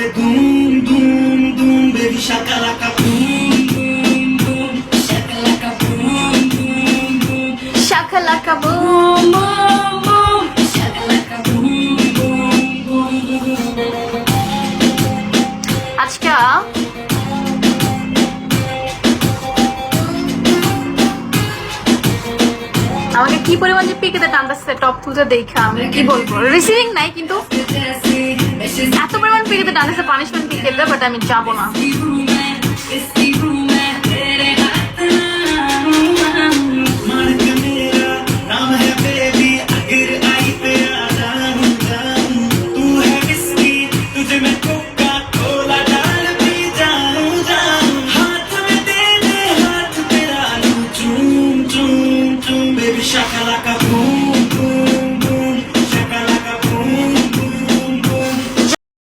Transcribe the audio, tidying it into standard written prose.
Shakalaka boom boom boom, shakalaka boom boom boom. আজকে আমাকে কি পরিমাণ যে পিকেতে টানতেছে টপ খুঁজে দেখা আমি কি বলবো, রিসিভিং নাই কিন্তু এত পরিমাণ পিকেতে টানতেছে পানিশমেন্ট পিকেতে, বাট আমি যাবো না।